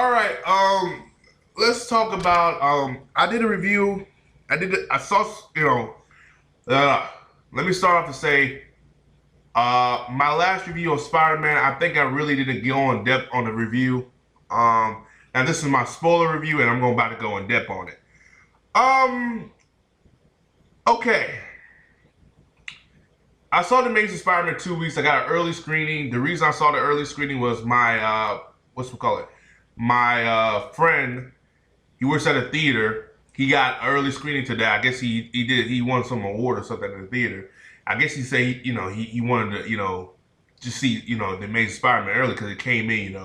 All right. Let's talk about. I did a review. I saw. Uh, Let me start off to say. My last review of Spider-Man. I think I really didn't go in depth on the review. Now this is my spoiler review, and I'm going about to go in depth on it. Um. Okay. I saw the Amazing Spider-Man 2 weeks. I got an early screening. The reason I saw the early screening was my what's we call it? My friend. He works at a theater. He got early screening today. I guess he won some award or something in the theater. I guess he said he wanted to just see the Amazing Spider-Man early because it came in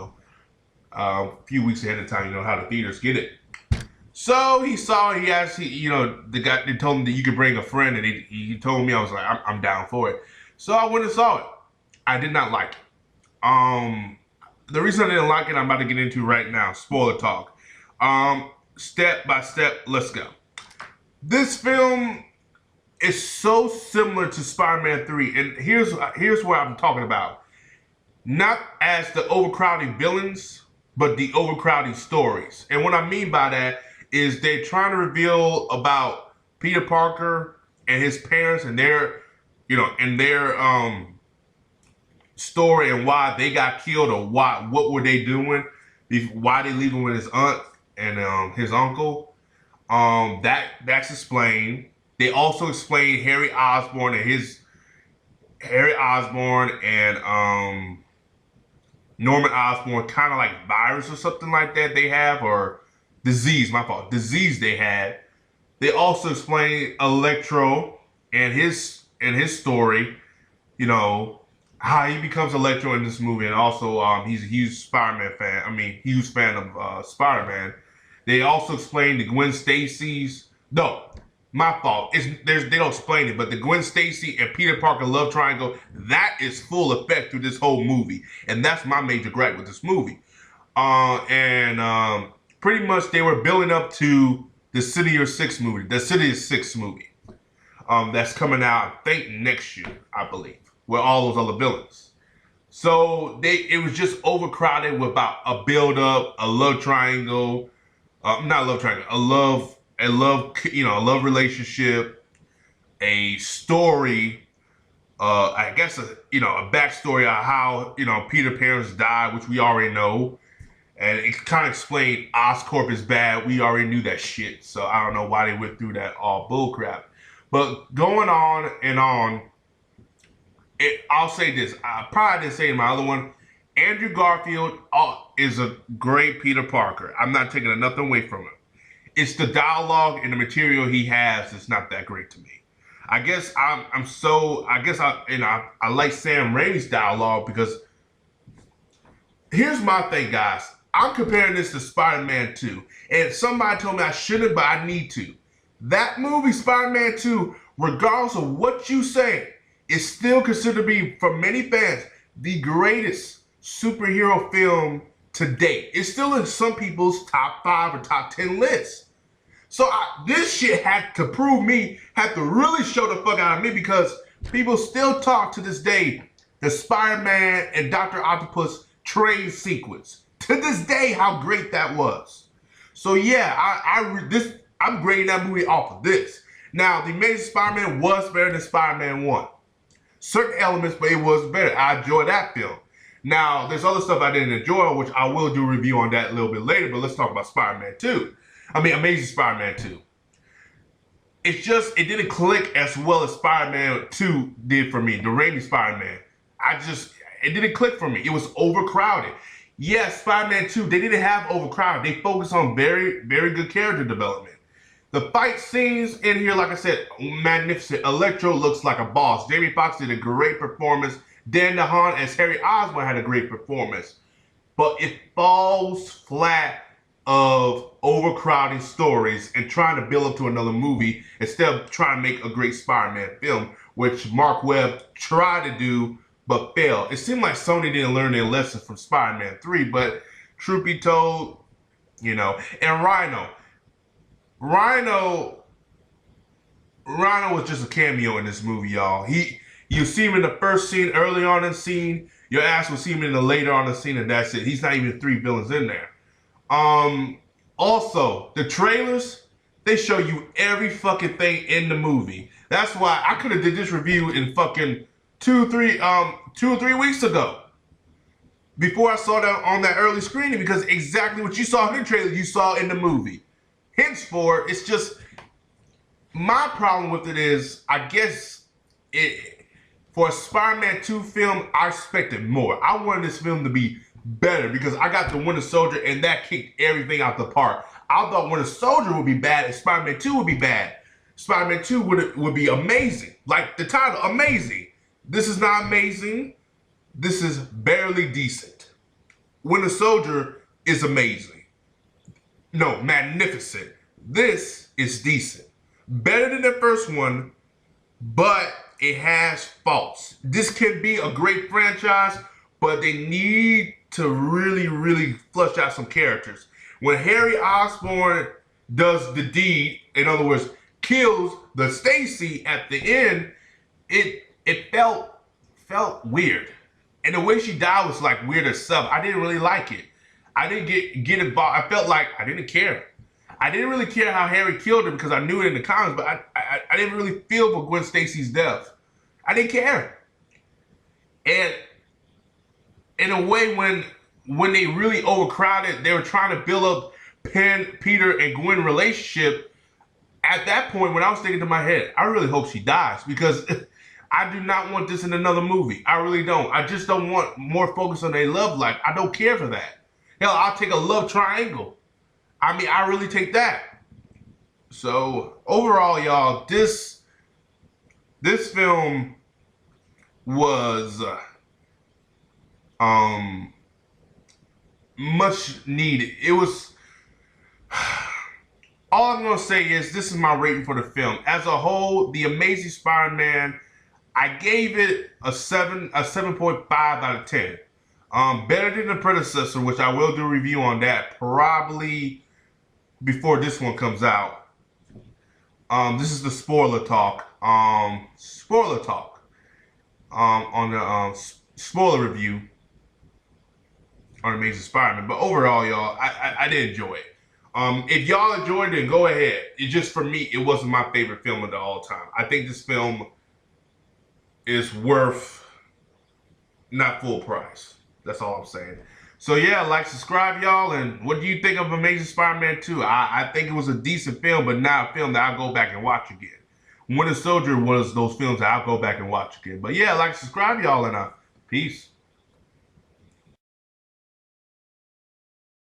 a few weeks ahead of time. You know how the theaters get it. So he saw it. He asked the guy. They told him that you could bring a friend, and he told me. I was like, I'm down for it. So I went and saw it. I did not like it. The reason I didn't like it, I'm about to get into right now. Spoiler talk. Step by step, let's go. This film is so similar to Spider-Man 3, and here's what I'm talking about. Not as the overcrowding villains, but the overcrowding stories. And what I mean by that is they're trying to reveal about Peter Parker and his parents and their story and why they got killed or what were they doing, why they leaving with his aunt and his uncle. That's explained. They also explain Harry Osborn and Norman Osborn, kind of like virus or something like that they have, or disease, my fault, disease they had. They also explain Electro and his story, how he becomes Electro in this movie, and also he's a huge Spider-Man fan. I mean, huge fan of Spider-Man. They also explain the Gwen Stacy's. No, my fault. They don't explain it, but the Gwen Stacy and Peter Parker love triangle, that is full effect through this whole movie, and that's my major gripe with this movie. Pretty much they were building up to the City of Six movie, that's coming out, I think, next year, I believe, with all those other villains. So it was just overcrowded with about a build up, a love triangle, not a love triangle, a love relationship, a story, I guess a backstory of how Peter's parents died, which we already know, and it kind of explained Oscorp is bad. We already knew that shit, so I don't know why they went through that all bullcrap. But going on and on, I'll say this. I probably didn't say in my other one. Andrew Garfield is a great Peter Parker. I'm not taking nothing away from him. It's the dialogue and the material he has that's not that great to me. I guess I like Sam Raimi's dialogue because here's my thing, guys. I'm comparing this to Spider-Man 2. And somebody told me I shouldn't, but I need to. That movie, Spider-Man 2, regardless of what you say, is still considered to be, for many fans, the greatest superhero film to date. It's still in some people's top 5 or top 10 lists. So this shit had to really show the fuck out of me, because people still talk to this day the Spider-Man and Dr. Octopus train sequence. To this day, how great that was. So yeah, I'm grading that movie off of this. Now, The Amazing Spider-Man was better than Spider-Man 1. Certain elements, but it was better. I enjoyed that film. Now, there's other stuff I didn't enjoy, which I will do a review on that a little bit later, but let's talk about Spider-Man 2. Amazing Spider-Man 2. It's just, it didn't click as well as Spider-Man 2 did for me, the Raimi Spider-Man. It didn't click for me. It was overcrowded. Yes, Spider-Man 2, they didn't have overcrowded. They focused on very, very good character development. The fight scenes in here, like I said, magnificent. Electro looks like a boss. Jamie Foxx did a great performance. Dan DeHaan as Harry Osborn had a great performance. But it falls flat of overcrowding stories and trying to build up to another movie instead of trying to make a great Spider-Man film, which Mark Webb tried to do but failed. It seemed like Sony didn't learn their lesson from Spider-Man 3, but truth be told, and Rhino was just a cameo in this movie, y'all. You see him in the first scene, early on in the scene. Your ass will see him in the later on in the scene, and that's it. He's not even 3 villains in there. Um, Also, the trailers, they show you every fucking thing in the movie. That's why I could have did this review in fucking 2 or 3 weeks ago. Before I saw that on that early screening, because exactly what you saw in the trailer, you saw in the movie. Henceforth, it's just my problem with it is, I guess it for a Spider-Man 2 film, I expected more. I wanted this film to be better because I got the Winter Soldier and that kicked everything out the park. I thought Winter Soldier would be bad and Spider-Man 2 would be bad. Spider-Man 2 would be amazing. Like the title, amazing. This is not amazing. This is barely decent. Winter Soldier is amazing. No, magnificent. This is decent. Better than the first one, but it has faults. This can be a great franchise, but they need to really, really flush out some characters. When Harry Osborn does the deed, in other words, kills the Stacy at the end, it felt weird. And the way she died was like weird herself. I didn't really like it. I didn't get involved. I felt like I didn't care. I didn't really care how Harry killed her because I knew it in the comics, but I didn't really feel for Gwen Stacy's death. I didn't care. And in a way, when they really overcrowded, they were trying to build up Peter and Gwen relationship. At that point, when I was thinking to my head, I really hope she dies because I do not want this in another movie. I really don't. I just don't want more focus on their love life. I don't care for that. Hell, I'll take a love triangle. I mean, I really take that. So overall, y'all, this film was much needed. It was. All I'm gonna say is this is my rating for the film as a whole. The Amazing Spider-Man, I gave it a 7.5 out of 10. Better than the predecessor, which I will do a review on that probably before this one comes out. This is the spoiler talk. On the spoiler review on Amazing Spider-Man. But overall, y'all, I did enjoy it. If y'all enjoyed it, go ahead. It just, for me, it wasn't my favorite film of the all time. I think this film is worth not full price. That's all I'm saying. So yeah, like, subscribe, y'all. And what do you think of Amazing Spider-Man 2? I think it was a decent film, but not a film that I'll go back and watch again. Winter Soldier was those films that I'll go back and watch again. But yeah, like, subscribe, y'all, and peace.